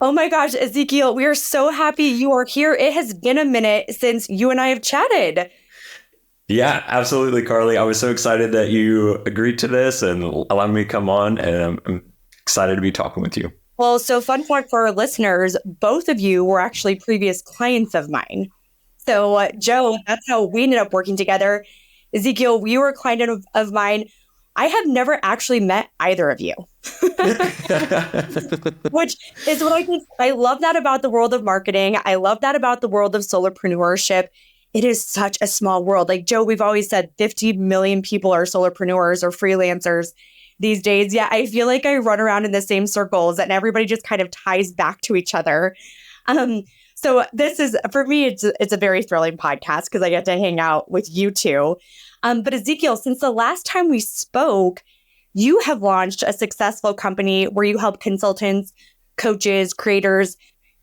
Oh my gosh, Ezekiel, we are so happy you are here. It has been a minute since you and I have chatted. Yeah, absolutely, Carly. I was so excited that you agreed to this and allowed me to come on, and I'm excited to be talking with you. Well, so fun fact for our listeners, both of you were actually previous clients of mine. So, Joe, that's how we ended up working together. Ezekiel, you were a client of mine. I have never actually met either of you, which is what I love that about the world of marketing. I love that about the world of solopreneurship. It is such a small world. Like Joe, we've always said 50 million people are solopreneurs or freelancers these days. Yeah, I feel like I run around in the same circles and everybody just kind of ties back to each other. Um, so this is, for me, it's a very thrilling podcast because I get to hang out with you two. But Ezekiel, since the last time we spoke, you have launched a successful company where you help consultants, coaches, creators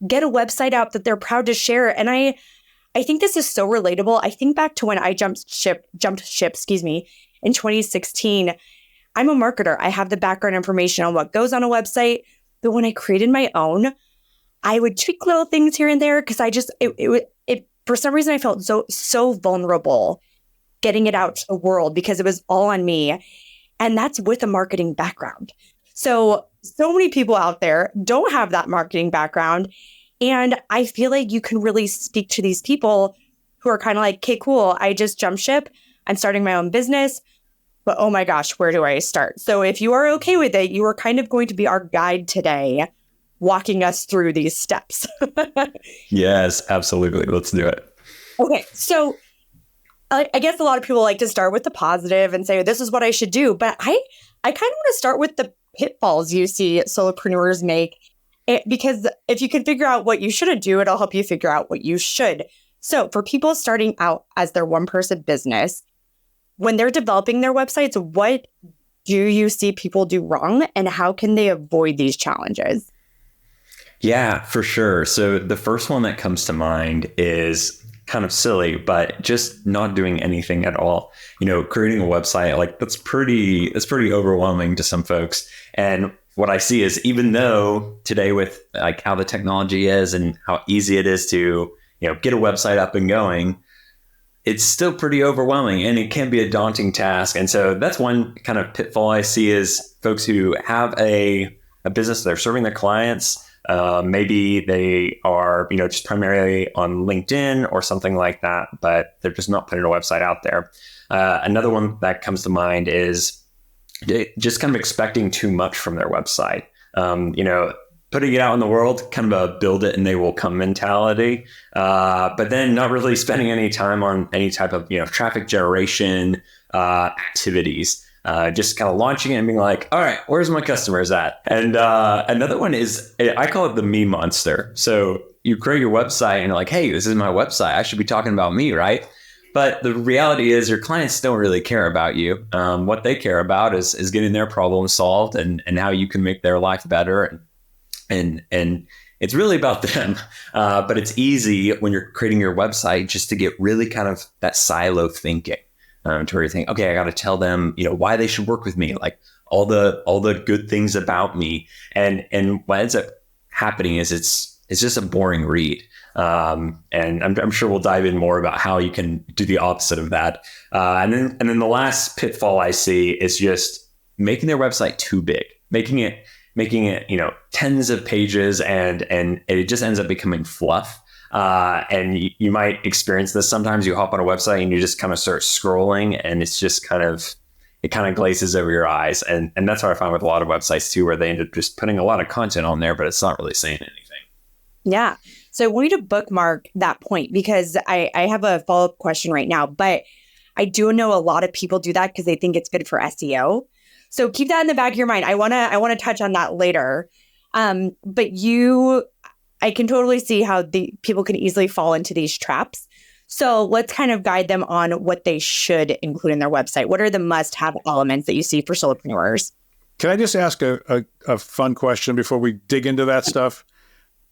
get a website out that they're proud to share. And I think this is so relatable. I think back to when I jumped ship, in 2016. I'm a marketer. I have the background information on what goes on a website. But when I created my own, I would tweak little things here and there because it for some reason I felt so vulnerable getting it out to the world because it was all on me. And that's with a marketing background. So many people out there don't have that marketing background. And I feel like you can really speak to these people who are kind of like, okay, cool. I just jumped ship. I'm starting my own business. But oh my gosh, where do I start? So if you are okay with it, you are kind of going to be our guide today, walking us through these steps. Yes, absolutely. Let's do it. Okay, so I guess a lot of people like to start with the positive and say, this is what I should do. But I kind of want to start with the pitfalls you see solopreneurs make. Because if you can figure out what you shouldn't do, it'll help you figure out what you should. So for people starting out as their one-person business, when they're developing their websites, what do you see people do wrong and how can they avoid these challenges? Yeah, for sure. So the first one that comes to mind is kind of silly, but just not doing anything at all. Creating a website, like that's pretty overwhelming to some folks. And what I see is even though today with like how the technology is and how easy it is to, get a website up and going, it's still pretty overwhelming and it can be a daunting task. And so that's one kind of pitfall I see is folks who have a business, they're serving their clients. Maybe they are, just primarily on LinkedIn or something like that, but they're just not putting a website out there. Another one that comes to mind is just kind of expecting too much from their website. Putting it out in the world, kind of a build it and they will come mentality, but then not really spending any time on any type of, traffic generation activities. Just kind of launching it and being like, all right, where's my customers at? And another one is, I call it the me monster. So you create your website and you're like, hey, this is my website. I should be talking about me, right? But the reality is your clients don't really care about you. What they care about is getting their problem solved and how you can make their life better. And it's really about them. But it's easy when you're creating your website just to get really kind of that silo thinking. To where you think, okay, I got to tell them, why they should work with me, like all the good things about me, and what ends up happening is it's just a boring read, and I'm sure we'll dive in more about how you can do the opposite of that, and then the last pitfall I see is just making their website too big, making it tens of pages, and it just ends up becoming fluff. And you might experience this. Sometimes you hop on a website and you just kind of start scrolling and it's just it kind of glazes over your eyes. And that's what I find with a lot of websites too, where they end up just putting a lot of content on there, but it's not really saying anything. Yeah. So I want you to bookmark that point because I have a follow-up question right now, but I do know a lot of people do that because they think it's good for SEO. So keep that in the back of your mind. I want to touch on that later. But I can totally see how the people can easily fall into these traps. So let's kind of guide them on what they should include in their website. What are the must-have elements that you see for solopreneurs? Can I just ask a fun question before we dig into that stuff?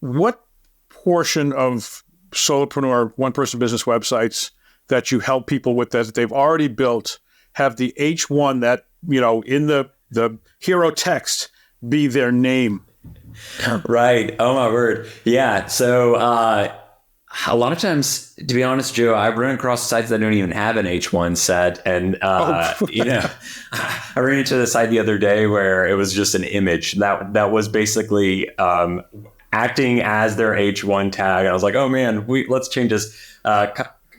What portion of solopreneur one-person business websites that you help people with that they've already built have the H1 that, in the hero text be their name Right. Oh my word. Yeah. So a lot of times, to be honest, Joe, I've run across sites that don't even have an H1 set. And, I ran into the site the other day where it was just an image that was basically acting as their H1 tag. And I was like, oh man, let's change this.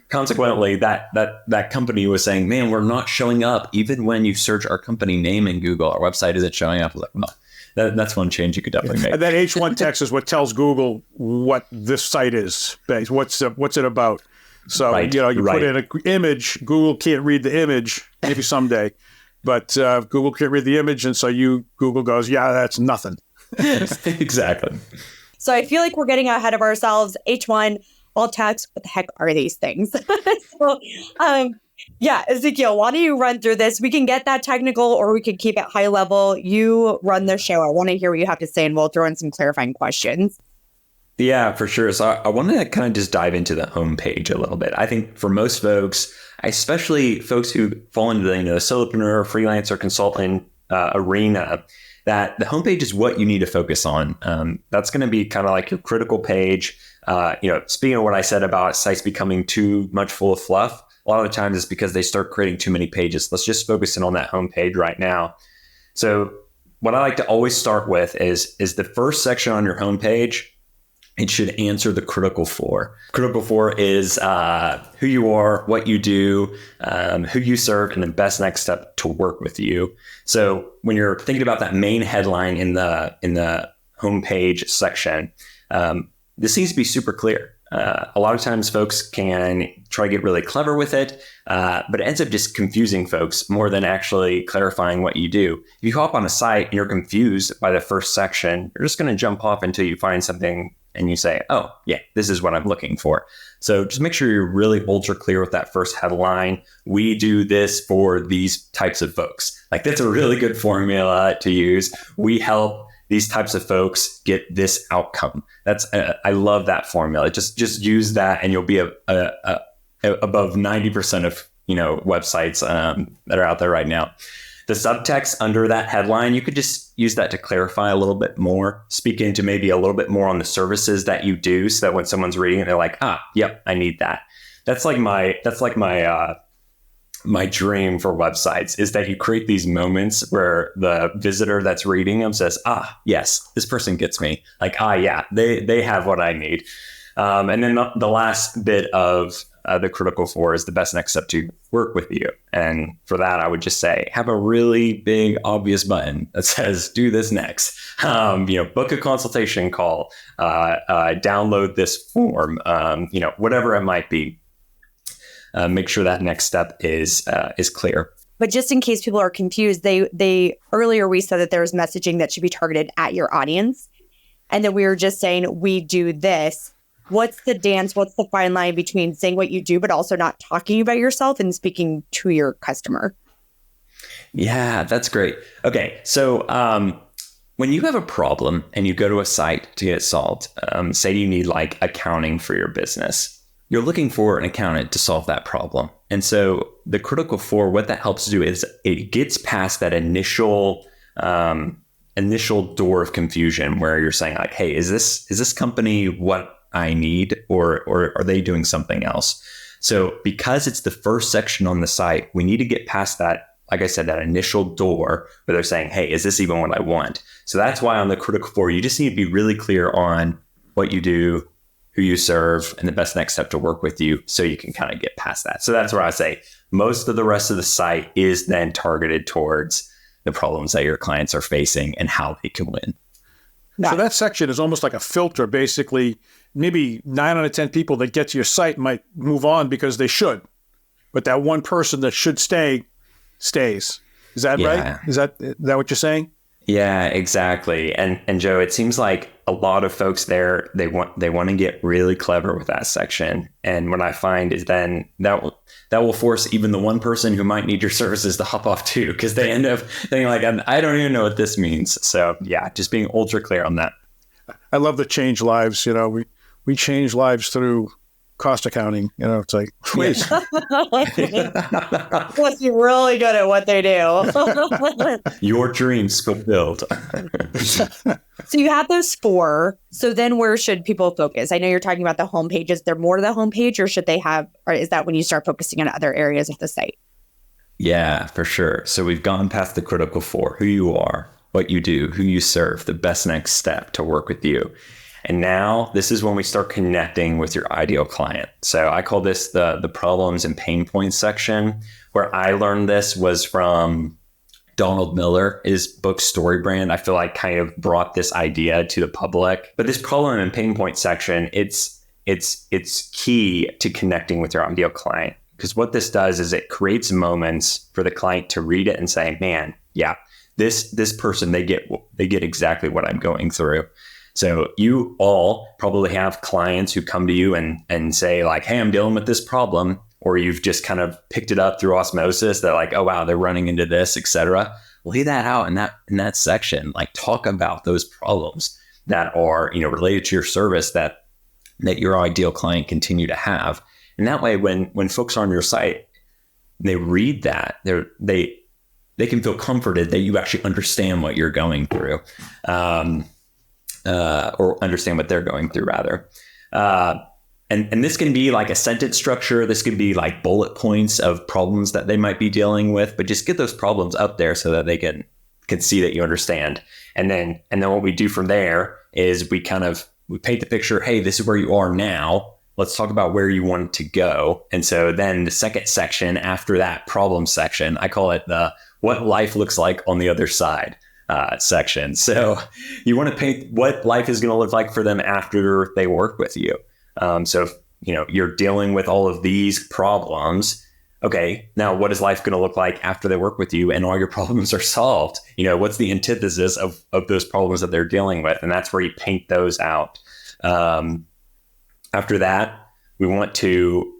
Consequently, that company was saying, man, we're not showing up. Even when you search our company name in Google, our website isn't showing up. I was like, well, that's one change you could definitely make. And that H1 text is what tells Google what this site is. What's it about? So, right, you put in an image, Google can't read the image, maybe someday, but Google can't read the image. And so Google goes, yeah, that's nothing. Exactly. So I feel like we're getting ahead of ourselves. H1, alt text, what the heck are these things? So, yeah, Ezekiel, why don't you run through this? We can get that technical or we can keep it high level. You run the show. I want to hear what you have to say and we'll throw in some clarifying questions. Yeah, for sure. So I want to kind of just dive into the homepage a little bit. I think for most folks, especially folks who fall into the solopreneur, freelancer, consultant arena, that the homepage is what you need to focus on. That's going to be kind of like your critical page. Speaking of what I said about sites becoming too much full of fluff, a lot of the times it's because they start creating too many pages. Let's just focus in on that homepage right now. So what I like to always start with is the first section on your homepage. It should answer the critical four. Critical four is who you are, what you do, who you serve, and the best next step to work with you. So when you're thinking about that main headline in the homepage section, this needs to be super clear. A lot of times folks can try to get really clever with it, but it ends up just confusing folks more than actually clarifying what you do. If you hop on a site and you're confused by the first section, you're just going to jump off until you find something and you say, oh, yeah, this is what I'm looking for. So just make sure you're really ultra clear with that first headline. We do this for these types of folks. Like that's a really good formula to use. We help these types of folks get this outcome. I love that formula. Just use that and you'll be above 90% of websites that are out there right now. The subtext under that headline, you could just use that to clarify a little bit more, speak into maybe a little bit more on the services that you do, so that when someone's reading it, they're like, yep, I need that. That's like my dream for websites, is that you create these moments where the visitor that's reading them says, yes, this person gets me. Like, yeah, they have what I need. And then the last bit of the critical four is the best next step to work with you. And for that, I would just say, have a really big, obvious button that says, do this next. Book a consultation call, download this form, whatever it might be. Make sure that next step is clear. But just in case people are confused, they earlier we said that there's messaging that should be targeted at your audience. And then we were just saying, we do this. What's the dance? What's the fine line between saying what you do, but also not talking about yourself and speaking to your customer? Yeah, that's great. Okay. So when you have a problem and you go to a site to get it solved, say you need like accounting for your business, you're looking for an accountant to solve that problem. And so the critical four, what that helps do is it gets past that initial door of confusion where you're saying like, hey, is this company what I need, or are they doing something else? So because it's the first section on the site, we need to get past that, like I said, that initial door where they're saying, hey, is this even what I want? So that's why on the critical four, you just need to be really clear on what you do, who you serve, and the best next step to work with you, so you can kind of get past that. So that's where I say most of the rest of the site is then targeted towards the problems that your clients are facing and how they can win. So that section is almost like a filter. Basically, maybe 9 out of 10 people that get to your site might move on because they should. But that one person that should stay, stays. Is that right? Is that what you're saying? Yeah, exactly. And Joe, it seems like a lot of folks there, they want to get really clever with that section. And what I find is then that will force even the one person who might need your services to hop off too, because they end up thinking like, I don't even know what this means. So yeah, just being ultra clear on that. I love the change lives. We change lives through cost accounting. It's like, please. Must be really good at what they do. Your dreams fulfilled. So you have those 4. So then where should people focus? I know you're talking about the homepage. Is there more to the homepage, or is that when you start focusing on other areas of the site? Yeah, for sure. So we've gone past the critical 4, who you are, what you do, who you serve, the best next step to work with you. And now this is when we start connecting with your ideal client. So I call this the problems and pain points section. Where I learned this was from Donald Miller. His book StoryBrand, I feel like kind of brought this idea to the public. But this problem and pain point section, it's key to connecting with your ideal client. Because what this does is it creates moments for the client to read it and say, man, yeah, this person, they get exactly what I'm going through. So you all probably have clients who come to you and say like, hey, I'm dealing with this problem, or you've just kind of picked it up through osmosis. They're like, oh, wow, they're running into this, etc. Lay that out in that section. Like, talk about those problems that are, related to your service that your ideal client continue to have. And that way, when folks are on your site, they read that, they can feel comforted that you actually understand what you're going through. Or understand what they're going through, rather. And this can be like a sentence structure. This can be like bullet points of problems that they might be dealing with, but just get those problems up there so that they can see that you understand. And then what we do from there is we paint the picture. Hey, this is where you are now. Let's talk about where you want to go. And so then the second section after that problem section, I call it the what life looks like on the other side section. So you want to paint what life is going to look like for them after they work with you. So if, you're dealing with all of these problems. Okay, now what is life going to look like after they work with you and all your problems are solved? What's the antithesis of those problems that they're dealing with? And that's where you paint those out. After that, we want to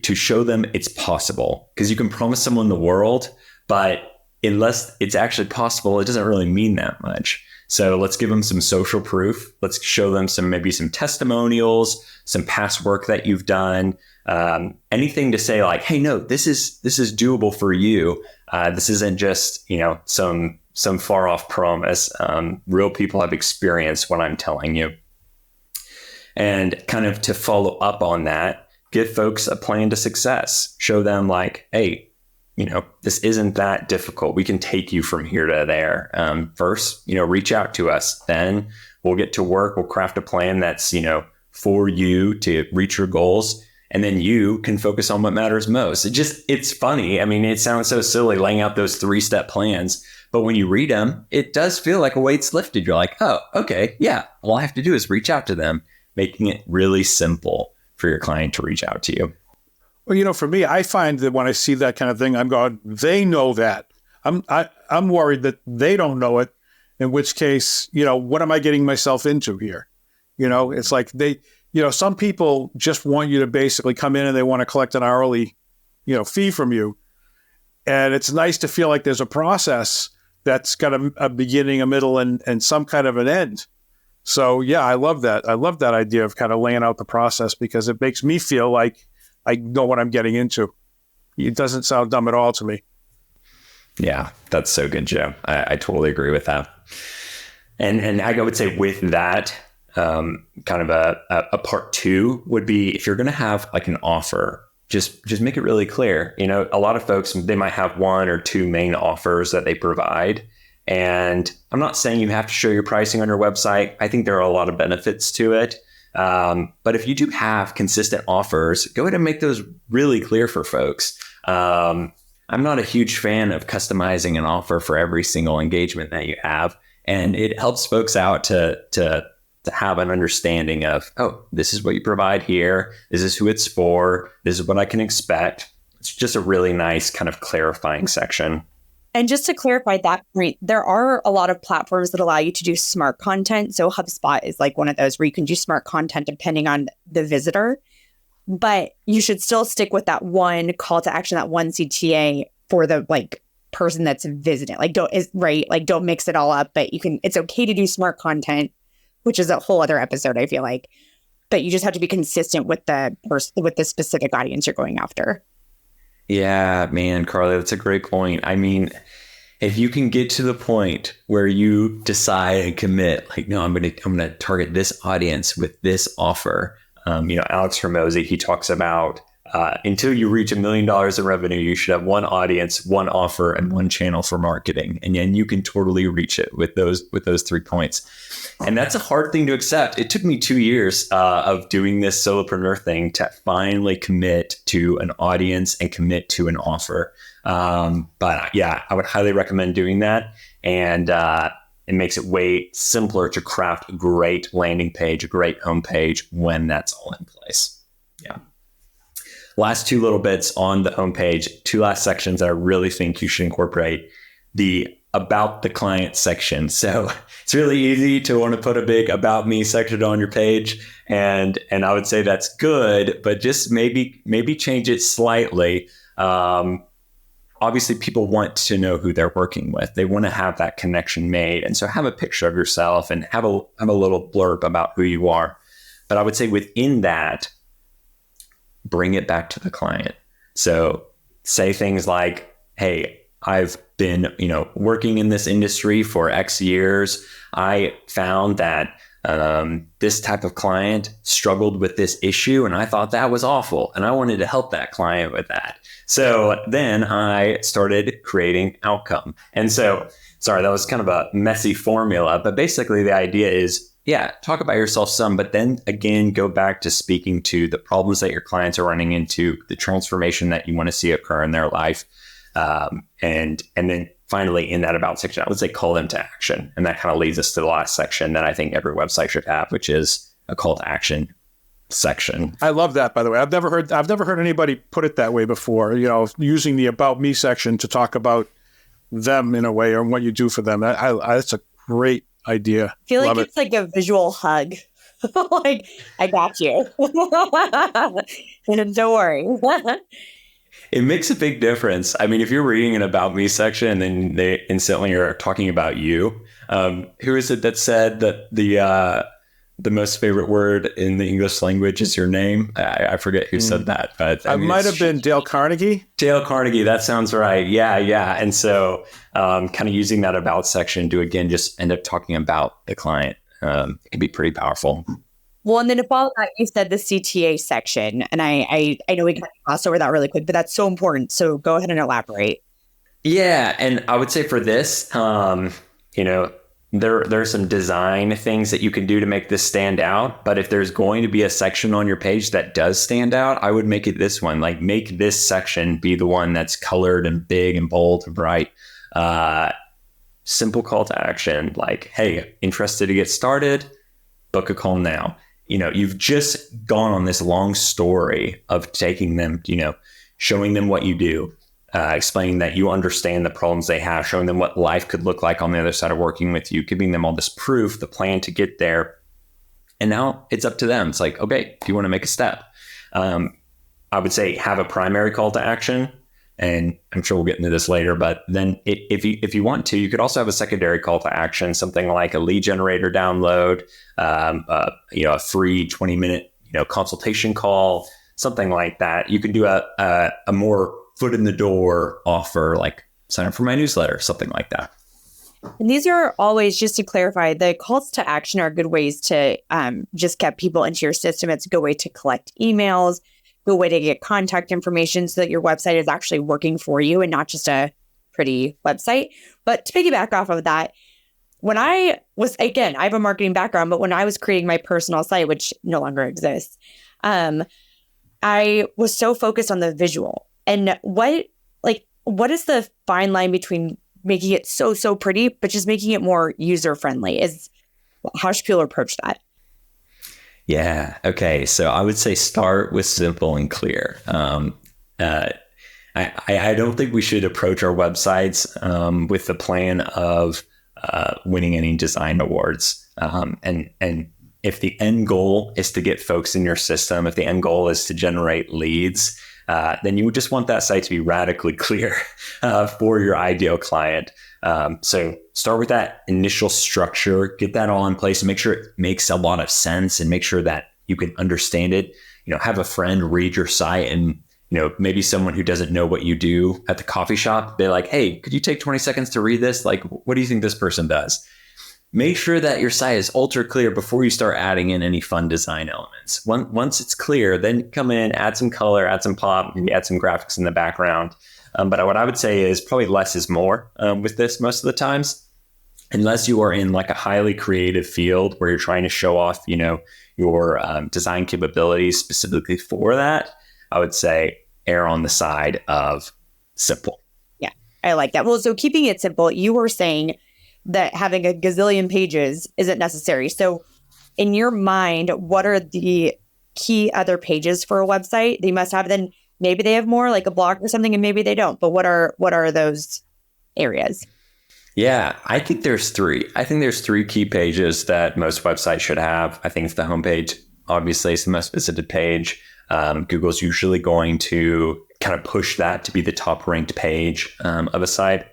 show them it's possible, because you can promise someone the world, but unless it's actually possible, it doesn't really mean that much. So let's give them some social proof. Let's show them maybe some testimonials, some past work that you've done, anything to say like, hey, no, this is doable for you. This isn't just, some far off promise. Real people have experienced what I'm telling you. And kind of to follow up on that, give folks a plan to success. Show them like, hey, this isn't that difficult. We can take you from here to there. First, reach out to us. Then we'll get to work. We'll craft a plan that's, for you to reach your goals. And then you can focus on what matters most. It's funny. I mean, it sounds so silly laying out those 3-step plans, but when you read them, it does feel like a weight's lifted. You're like, oh, okay. Yeah. All I have to do is reach out to them, making it really simple for your client to reach out to you. Well, for me, I find that when I see that kind of thing, I'm going, they know that. I'm worried that they don't know it, in which case, what am I getting myself into here? It's like some people just want you to basically come in and they want to collect an hourly, fee from you. And it's nice to feel like there's a process that's got a beginning, a middle, and some kind of an end. So, yeah, I love that. I love that idea of kind of laying out the process, because it makes me feel like I know what I'm getting into. It doesn't sound dumb at all to me. Yeah, that's so good, Joe. I totally agree with that. And I would say with that, kind of a part 2 would be, if you're going to have like an offer, just make it really clear. A lot of folks, they might have 1 or 2 main offers that they provide. And I'm not saying you have to show your pricing on your website. I think there are a lot of benefits to it. But if you do have consistent offers, go ahead and make those really clear for folks. I'm not a huge fan of customizing an offer for every single engagement that you have. And it helps folks out to have an understanding of, oh, this is what you provide here. This is who it's for. This is what I can expect. It's just a really nice kind of clarifying section. And just to clarify that point, there are a lot of platforms that allow you to do smart content. So HubSpot is like one of those where you can do smart content depending on the visitor. But you should still stick with that one call to action, that one CTA for the person that's visiting. Don't mix it all up. But it's okay to do smart content, which is a whole other episode, I feel like. but you just have to be consistent with the specific audience you're going after. Yeah, man, Carly, that's a great point. I mean, if you can get to the point where you decide and commit, like, no, I'm gonna target this audience with this offer. Alex Hormozi, he talks about until you reach $1 million in revenue, you should have one audience, one offer, and one channel for marketing, and you can totally reach it with those 3 points. And that's a hard thing to accept. It took me 2 years of doing this solopreneur thing to finally commit to an audience and commit to an offer. But yeah, I would highly recommend doing that. And it makes it way simpler to craft a great landing page, a great homepage when that's all in place. Yeah. Last 2 little bits on the homepage, 2 last sections that I really think you should incorporate. The about the client section. So it's really easy to want to put a big about me section on your page. And I would say that's good, but just maybe change it slightly. Obviously, people want to know who they're working with. They want to have that connection made. And so have a picture of yourself and have a little blurb about who you are. But I would say within that, bring it back to the client. So say things like, hey, I've been, working in this industry for X years. I found that this type of client struggled with this issue, and I thought that was awful. And I wanted to help that client with that. So then I started creating outcome. And so, sorry, that was kind of a messy formula, but basically the idea is, yeah, talk about yourself some, but then again, go back to speaking to the problems that your clients are running into, the transformation that you want to see occur in their life. And then finally in that about section, I would say call them to action. And that kind of leads us to the last section that I think every website should have, which is a call to action section. I love that, by the way. I've never heard anybody put it that way before, using the about me section to talk about them in a way or what you do for them. That's a great idea. I feel like it's like a visual hug. Like, I got you. Don't worry. It makes a big difference. I mean, if you're reading an about me section and then they instantly are talking about you, who is it that said that the most favorite word in the English language is your name? I forget who said that, but I might have been Dale Carnegie. Dale Carnegie, that sounds right. Yeah. And so kind of using that about section to, again, just end up talking about the client. It can be pretty powerful. Well, and then to follow that, you said the CTA section, and I know we kind of glossed over that really quick, but that's so important. So go ahead and elaborate. Yeah, and I would say for this, there are some design things that you can do to make this stand out. But if there's going to be a section on your page that does stand out, I would make it this one. Like, make this section be the one that's colored and big and bold and bright. Simple call to action, like, hey, interested to get started? Book a call now. You've just gone on this long story of taking them, showing them what you do, explaining that you understand the problems they have, showing them what life could look like on the other side of working with you, giving them all this proof, the plan to get there. And now it's up to them. It's like, okay, do you want to make a step? I would say have a primary call to action. And I'm sure we'll get into this later, but then if you want to, you could also have a secondary call to action, something like a lead generator download, a free 20-minute, consultation call, something like that. You can do a more foot in the door offer, like sign up for my newsletter, something like that. And these are always, just to clarify, the calls to action are good ways to just get people into your system. It's a good way to collect emails, good way to get contact information so that your website is actually working for you and not just a pretty website. But to piggyback off of that, when I have a marketing background, but when I was creating my personal site, which no longer exists, I was so focused on the visual. And what is the fine line between making it so pretty, but just making it more user-friendly? How should people approach that? Yeah. Okay. So I would say start with simple and clear. I don't think we should approach our websites with the plan of winning any design awards. And if the end goal is to get folks in your system, if the end goal is to generate leads, then you would just want that site to be radically clear for your ideal client. So start with that initial structure, get that all in place, and make sure it makes a lot of sense, and make sure that you can understand it. Have a friend read your site, and maybe someone who doesn't know what you do at the coffee shop, they're like, hey, could you take 20 seconds to read this? Like, what do you think this person does? Make sure that your site is ultra clear before you start adding in any fun design elements. Once it's clear, then come in, add some color, add some pop, maybe add some graphics in the background. But what I would say is probably less is more with this most of the times, unless you are in like a highly creative field where you're trying to show off, your design capabilities specifically for that. I would say err on the side of simple. Yeah, I like that. Well, so keeping it simple, you were saying that having a gazillion pages isn't necessary. So in your mind, what are the key other pages for a website they must have? Then maybe they have more, like a blog or something, and maybe they don't. But what are those areas? Yeah, I think there's three. I think there's three key pages that most websites should have. I think it's the homepage. Obviously, it's the most visited page. Google's usually going to kind of push that to be the top ranked page of a site,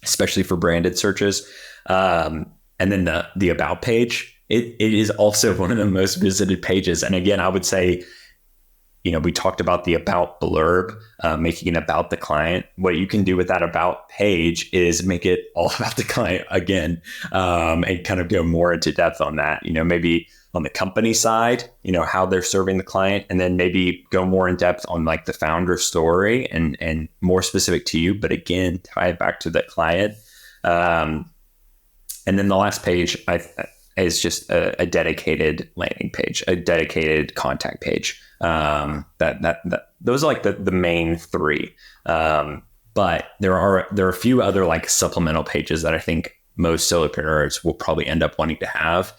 especially for branded searches. And then the about page, it is also one of the most visited pages. And again, I would say, we talked about the about blurb, making it about the client. What you can do with that about page is make it all about the client again, and kind of go more into depth on that, maybe on the company side, how they're serving the client, and then maybe go more in depth on like the founder story and more specific to you, but again, tie it back to the client. And then the last page is just a dedicated landing page, a dedicated contact page. Those are like the main three. But there are a few other like supplemental pages that I think most solopreneurs will probably end up wanting to have.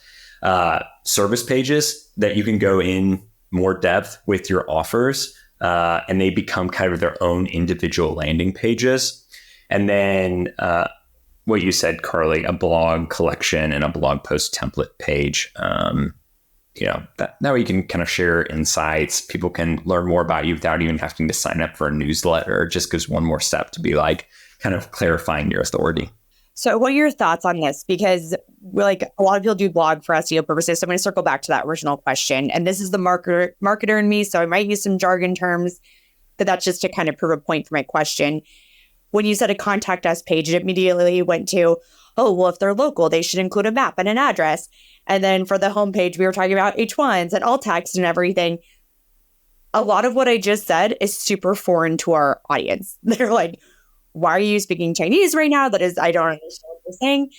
Service pages that you can go in more depth with your offers, and they become kind of their own individual landing pages. And then what you said, Carly, a blog collection and a blog post template page. That way you can kind of share insights. People can learn more about you without even having to sign up for a newsletter. It just goes one more step to be like kind of clarifying your authority. So what are your thoughts on this? Because like a lot of people do blog for SEO purposes. So I'm going to circle back to that original question. And this is the marketer in me. So I might use some jargon terms, but that's just to kind of prove a point for my question. When you said a contact us page, it immediately went to, oh, well, if they're local, they should include a map and an address. And then for the homepage, we were talking about H1s and alt text and everything. A lot of what I just said is super foreign to our audience. They're like, why are you speaking Chinese right now? That is, I don't understand what you're saying.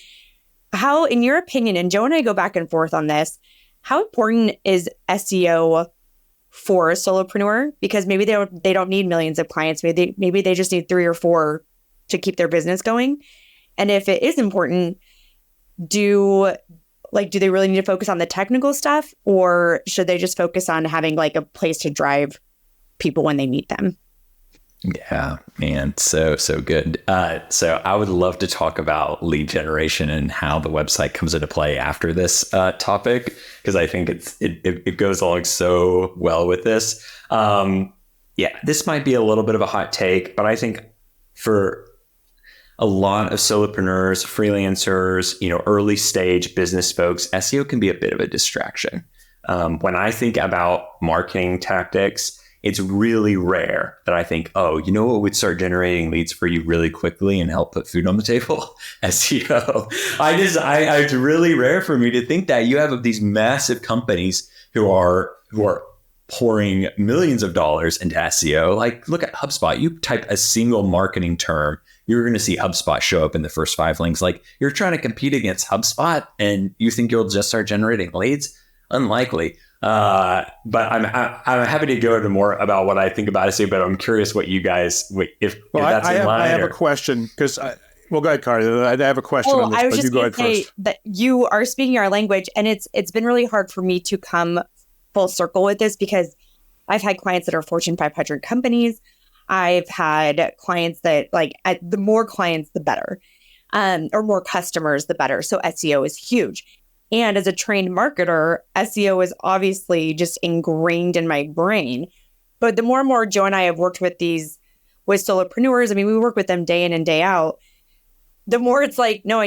How, in your opinion, and Joe and I go back and forth on this, how important is SEO for a solopreneur? Because maybe they don't need millions of clients. Maybe they just need 3 or 4 to keep their business going. And if it is important, do they really need to focus on the technical stuff, or should they just focus on having like a place to drive people when they meet them? Yeah, man. So good. So I would love to talk about lead generation and how the website comes into play after this topic, because I think it goes along so well with this. This might be a little bit of a hot take, but I think for a lot of solopreneurs, freelancers, early stage business folks, SEO can be a bit of a distraction. When I think about marketing tactics, it's really rare that I think, oh, you know what would start generating leads for you really quickly and help put food on the table? SEO. It's really rare for me to think that. You have these massive companies who are pouring millions of dollars into SEO. Like, look at HubSpot. You type a single marketing term, you're going to see HubSpot show up in the first 5 links. Like, you're trying to compete against HubSpot and you think you'll just start generating leads? Unlikely. But I'm happy to go into more about what I think about SEO, but I'm curious what you guys, if that's in line. I have a question because go ahead, Carly. I have a question on this, I was but just you go ahead say first. that you are speaking our language, and it's been really hard for me to come full circle with this because I've had clients that are Fortune 500 companies. I've had clients that the more clients, the better, or more customers, the better. So SEO is huge. And as a trained marketer, SEO is obviously just ingrained in my brain. But the more and more Joe and I have worked with solopreneurs, I mean, we work with them day in and day out. The more it's like, no,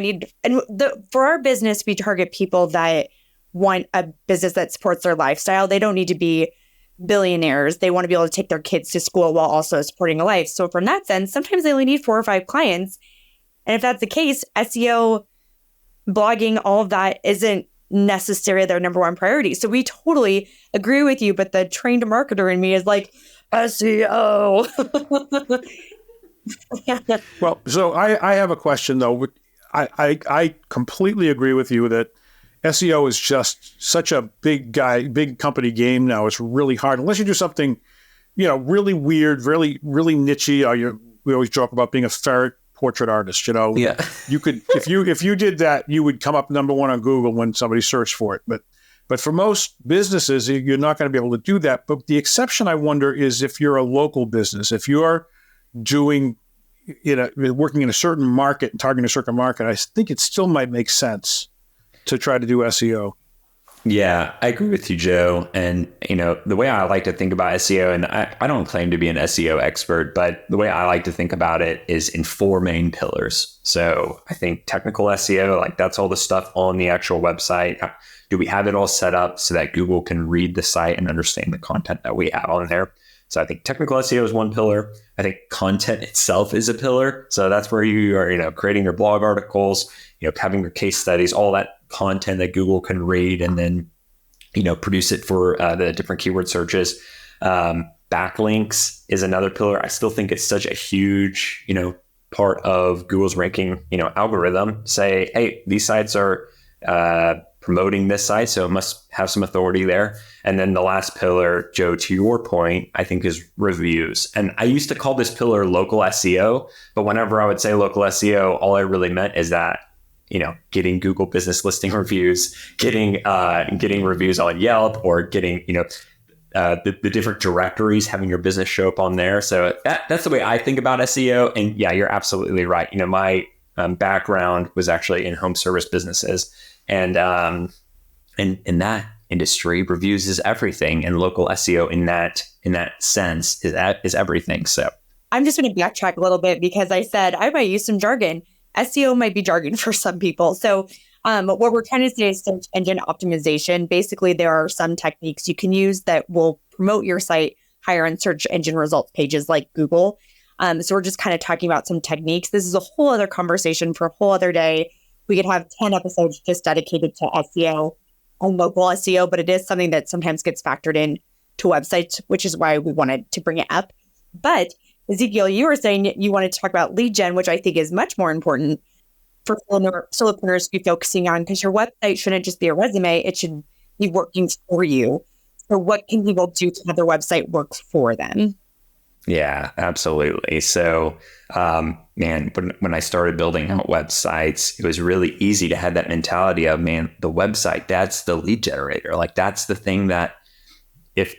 for our business, we target people that want a business that supports their lifestyle. They don't need to be billionaires. They want to be able to take their kids to school while also supporting a life. So from that sense, sometimes they only need 4 or 5 clients. And if that's the case, SEO, blogging, all of that isn't necessarily their number one priority. So we totally agree with you. But the trained marketer in me is like, SEO. Well, so I have a question though. I completely agree with you that SEO is just such a big company game now. It's really hard unless you do something, really weird, really nichey. We always joke about being a ferret portrait artist. Yeah. You could if you did that, you would come up number 1 on Google when somebody searched for it. But for most businesses, you're not going to be able to do that. But the exception, I wonder, is if you're a local business, if you're doing, working in a certain market and targeting a certain market, I think it still might make sense to try to do SEO. Yeah, I agree with you, Joe. And, the way I like to think about SEO, and I don't claim to be an SEO expert, but the way I like to think about it is in 4 main pillars. So I think technical SEO, like that's all the stuff on the actual website. Do we have it all set up so that Google can read the site and understand the content that we have on there? So I think technical SEO is one pillar. I think content itself is a pillar. So that's where you are, creating your blog articles, having your case studies, all that content that Google can read and then, produce it for the different keyword searches. Backlinks is another pillar. I still think it's such a huge, part of Google's ranking, algorithm. Say, hey, these sites are promoting this site, so it must have some authority there. And then the last pillar, Joe, to your point, I think is reviews. And I used to call this pillar local SEO, but whenever I would say local SEO, all I really meant is that, getting Google business listing reviews, getting reviews on Yelp, or getting, the different directories, having your business show up on there. So that's the way I think about SEO. And yeah, you're absolutely right. My background was actually in home service businesses. And in that industry, reviews is everything, and local SEO in that sense is everything. So I'm just going to backtrack a little bit because I said I might use some jargon. SEO might be jargon for some people. So what we're trying to say is search engine optimization. Basically, there are some techniques you can use that will promote your site higher on search engine results pages like Google. So we're just kind of talking about some techniques. This is a whole other conversation for a whole other day. We could have 10 episodes just dedicated to SEO and local SEO, but it is something that sometimes gets factored in to websites, which is why we wanted to bring it up. But Ezekiel, you were saying you wanted to talk about lead gen, which I think is much more important for solopreneurs to be focusing on, because your website shouldn't just be a resume. It should be working for you. So what can people do to have their website work for them? Yeah, absolutely. So, when I started building out websites, it was really easy to have that mentality of, the website, that's the lead generator. Like that's the thing that if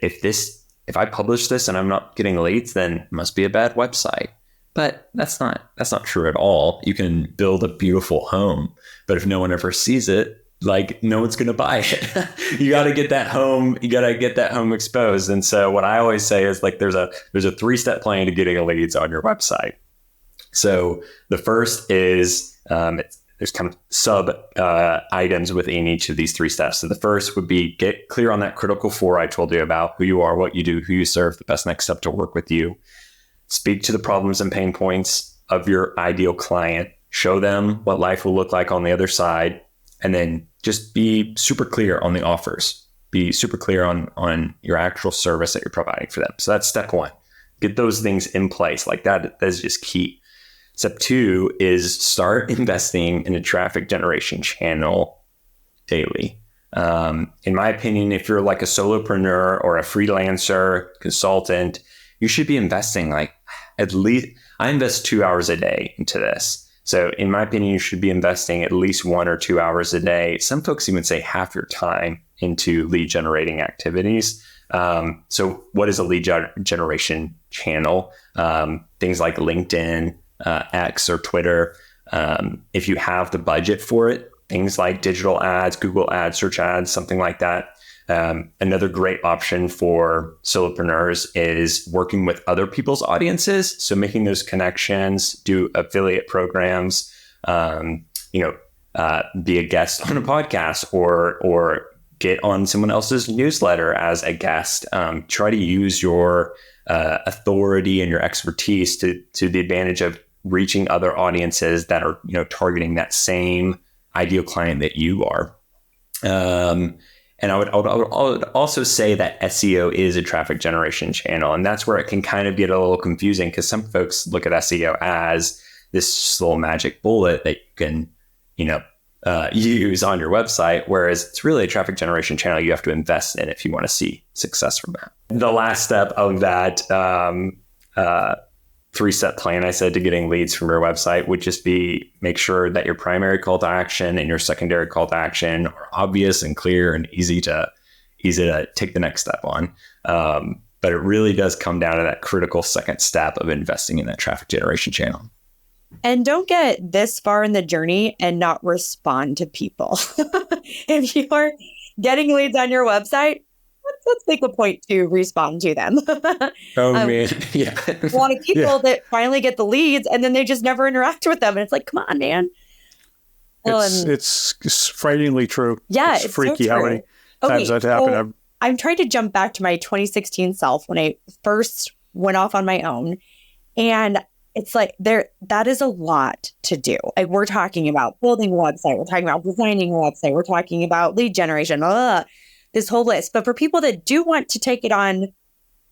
I publish this and I'm not getting leads, then it must be a bad website. But that's not true at all. You can build a beautiful home, but if no one ever sees it, like no one's going to buy it. You got to get that home. You got to get that home exposed. And so what I always say is like, there's a 3-step plan to getting leads on your website. So the first is, there's kind of sub items within each of these 3 steps. So the first would be get clear on that critical 4 I told you about: who you are, what you do, who you serve, the best next step to work with you. Speak to the problems and pain points of your ideal client. Show them what life will look like on the other side. And then just be super clear on the offers. Be super clear on your actual service that you're providing for them. So that's step 1. Get those things in place. Like that is just key. Step 2 is start investing in a traffic generation channel daily. In my opinion, if you're like a solopreneur or a freelancer, consultant, you should be investing like at least, I invest 2 hours a day into this. So in my opinion, you should be investing at least 1 or 2 hours a day. Some folks even say half your time into lead generating activities. So what is a lead generation channel? Things like LinkedIn, X or Twitter. If you have the budget for it, things like digital ads, Google ads, search ads, something like that. Another great option for solopreneurs is working with other people's audiences. So making those connections, do affiliate programs, be a guest on a podcast or get on someone else's newsletter as a guest. Try to use your authority and your expertise to the advantage of reaching other audiences that are, targeting that same ideal client that you are. And I would also say that SEO is a traffic generation channel. And that's where it can kind of get a little confusing, because some folks look at SEO as this little magic bullet that you can, use on your website, whereas it's really a traffic generation channel you have to invest in if you want to see success from that. The last step of that 3-step plan I said to getting leads from your website would just be make sure that your primary call to action and your secondary call to action are obvious and clear and easy to take the next step on. But it really does come down to that critical second step of investing in that traffic generation channel. And don't get this far in the journey and not respond to people. If you are getting leads on your website, let's make a point to respond to them. Man, yeah. A lot of people that finally get the leads and then they just never interact with them. And it's like, come on, man. It's frighteningly true. Yeah, it's freaky so how many times that happened. So I'm trying to jump back to my 2016 self when I first went off on my own. And it's like that is a lot to do. Like, we're talking about building a website, we're talking about designing a website, we're talking about lead generation, this whole list. But for people that do want to take it on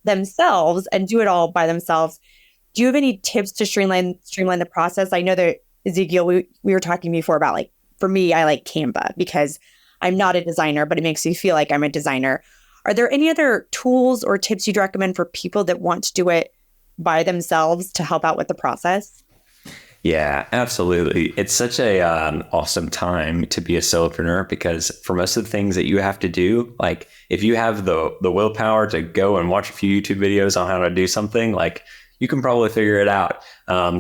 themselves and do it all by themselves, do you have any tips to streamline the process? I know that, Ezekiel, we were talking before about, like, for me, I like Canva because I'm not a designer, but it makes me feel like I'm a designer. Are there any other tools or tips you'd recommend for people that want to do it by themselves to help out with the process? Yeah, absolutely. It's such a awesome time to be a solopreneur, because for most of the things that you have to do, like, if you have the willpower to go and watch a few YouTube videos on how to do something, like, you can probably figure it out.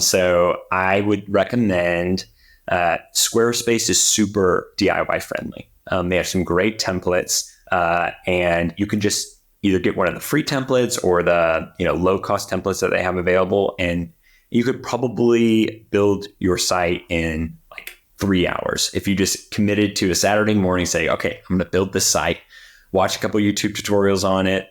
So I would recommend Squarespace is super DIY friendly. They have some great templates, and you can just either get one of the free templates or the low cost templates that they have available, and you could probably build your site in like 3 hours if you just committed to a Saturday morning. Say, okay, I'm going to build this site, watch a couple YouTube tutorials on it,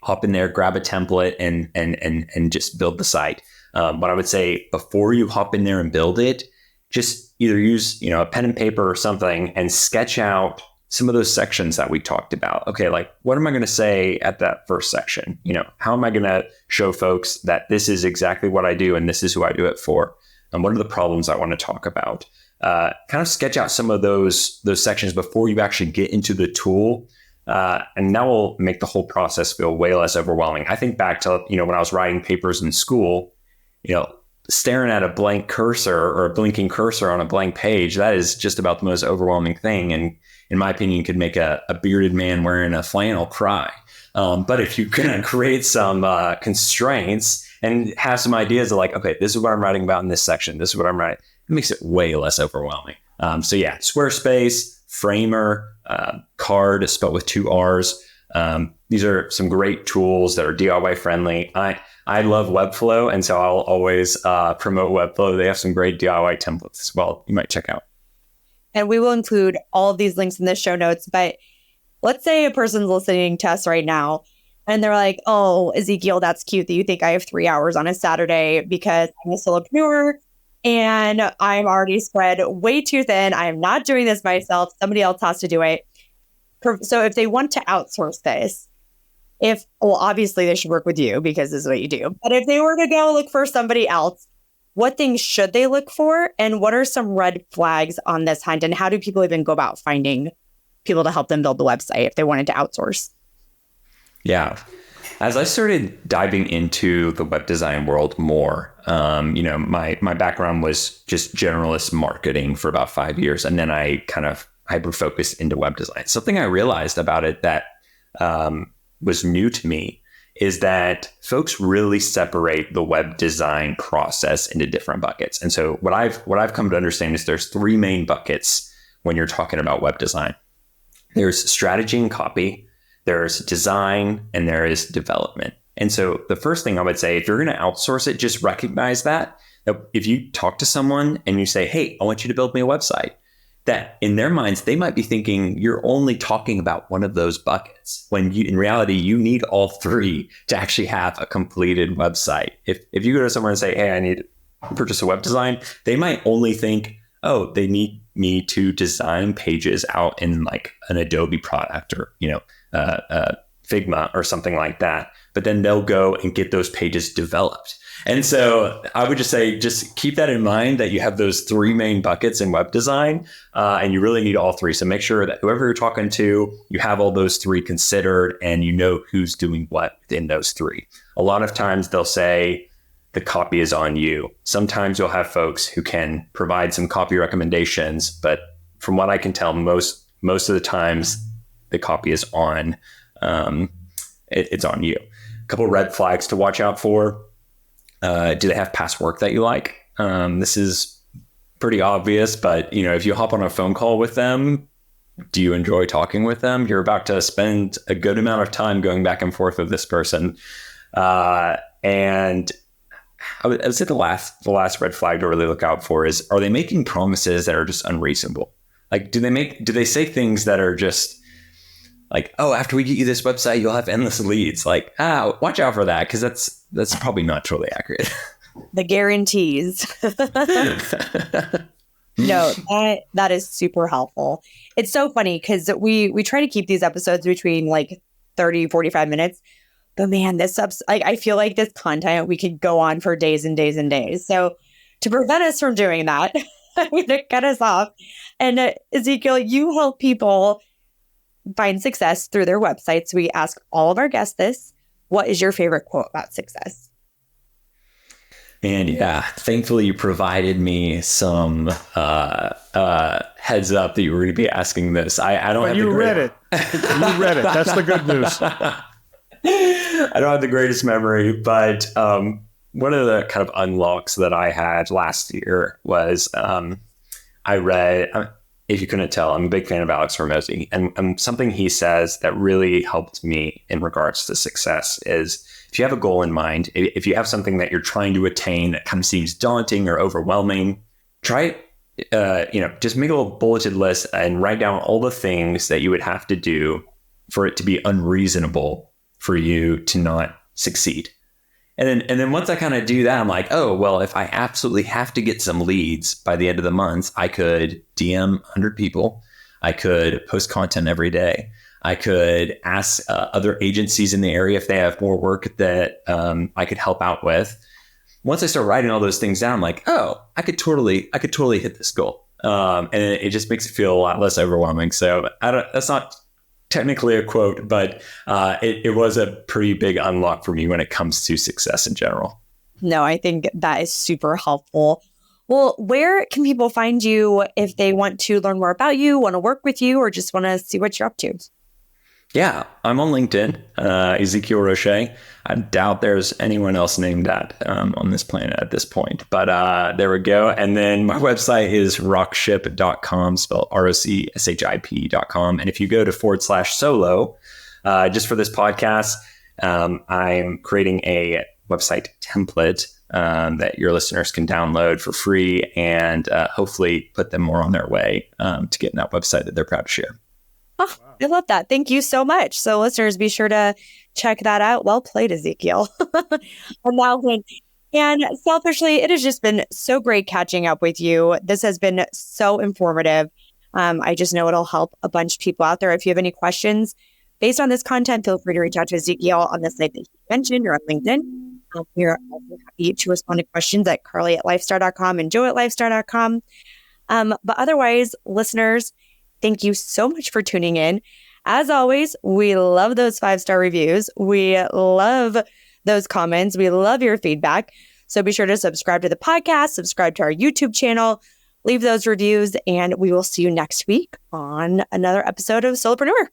hop in there, grab a template, and just build the site. But I would say before you hop in there and build it, just either use a pen and paper or something and sketch out some of those sections that we talked about. Okay, like, what am I going to say at that first section? How am I going to show folks that this is exactly what I do and this is who I do it for? And what are the problems I want to talk about? Kind of sketch out some of those sections before you actually get into the tool. And that will make the whole process feel way less overwhelming. I think back to, when I was writing papers in school, staring at a blank cursor or a blinking cursor on a blank page, that is just about the most overwhelming thing. And in my opinion, could make a bearded man wearing a flannel cry. But if you can create some constraints and have some ideas of, like, okay, this is what I'm writing about in this section, this is what I'm writing, it makes it way less overwhelming. So yeah, Squarespace, Framer, Card, spelled with 2 R's. These are some great tools that are DIY friendly. I love Webflow, and so I'll always promote Webflow. They have some great DIY templates as well you might check out. And we will include all of these links in the show notes. But let's say a person's listening to us right now and they're like, oh, Ezekiel, that's cute that you think I have 3 hours on a Saturday because I'm a solopreneur and I'm already spread way too thin. I am not doing this myself. Somebody else has to do it. So if they want to outsource this, obviously they should work with you because this is what you do. But if they were to go look for somebody else, what things should they look for? And what are some red flags on this hunt? And how do people even go about finding people to help them build the website if they wanted to outsource? Yeah. As I started diving into the web design world more, my background was just generalist marketing for about 5 years. And then I kind of hyper-focused into web design. Something I realized about it that was new to me is that folks really separate the web design process into different buckets. And so what I've come to understand is there's 3 main buckets when you're talking about web design. There's strategy and copy, there's design, and there is development. And so the first thing I would say, if you're going to outsource it, just recognize that if you talk to someone and you say, hey, I want you to build me a website, that in their minds, they might be thinking you're only talking about one of those buckets when in reality, you need all three to actually have a completed website. If you go to someone and say, hey, I need to purchase a web design, they might only think, oh, they need me to design pages out in like an Adobe product or, Figma or something like that. But then they'll go and get those pages developed. And so I would just say, just keep that in mind that you have those three main buckets in web design, and you really need all three. So make sure that whoever you're talking to, you have all those three considered and you know who's doing what within those three. A lot of times they'll say the copy is on you. Sometimes you'll have folks who can provide some copy recommendations, but from what I can tell, most of the times the copy is on, it's on you. A couple of red flags to watch out for. Do they have past work that you like? This is pretty obvious, but if you hop on a phone call with them, do you enjoy talking with them? You're about to spend a good amount of time going back and forth with this person. And I would say the last red flag to really look out for is, are they making promises that are just unreasonable? Like, do they say things that are just like, oh, after we get you this website, you'll have endless leads. Like, watch out for that, because that's probably not totally accurate. The guarantees. No, that is super helpful. It's so funny because we try to keep these episodes between like 30, 45 minutes. But man, I feel like this content, we could go on for days and days and days. So to prevent us from doing that, I'm going to cut us off. And Ezekiel, you help people find success through their websites. We ask all of our guests this. What is your favorite quote about success? And yeah, thankfully you provided me some heads up that you were going to be asking this. I don't. Well, you read it. You read it. That's the good news. I don't have the greatest memory, but one of the kind of unlocks that I had last year was I read. If you couldn't tell, I'm a big fan of Alex Hormozi, and something he says that really helped me in regards to success is, if you have a goal in mind, if you have something that you're trying to attain that kind of seems daunting or overwhelming, try, just make a little bulleted list and write down all the things that you would have to do for it to be unreasonable for you to not succeed. And then once I kind of do that, I'm like, oh, well, if I absolutely have to get some leads by the end of the month, I could DM 100 people. I could post content every day. I could ask other agencies in the area if they have more work that I could help out with. Once I start writing all those things down, I'm like, oh, I could totally hit this goal. And it just makes it feel a lot less overwhelming. So that's not technically a quote, but it was a pretty big unlock for me when it comes to success in general. No, I think that is super helpful. Well, where can people find you if they want to learn more about you, want to work with you, or just want to see what you're up to? Yeah, I'm on LinkedIn, Ezekiel Roche. I doubt there's anyone else named that on this planet at this point, but there we go. And then my website is rockship.com, spelled ROCSHIP.com. And if you go to /solo, just for this podcast, I'm creating a website template that your listeners can download for free and hopefully put them more on their way to getting that website that they're proud to share. Oh, I love that. Thank you so much. So listeners, be sure to check that out. Well played, Ezekiel. And selfishly, it has just been so great catching up with you. This has been so informative. I just know it'll help a bunch of people out there. If you have any questions based on this content, feel free to reach out to Ezekiel on the site that you mentioned or on LinkedIn. We're also happy to respond to questions at Carly@lifestar.com and Joe@lifestar.com. But otherwise, listeners, thank you so much for tuning in. As always, we love those 5-star reviews. We love those comments. We love your feedback. So be sure to subscribe to the podcast, subscribe to our YouTube channel, leave those reviews, and we will see you next week on another episode of Solopreneur.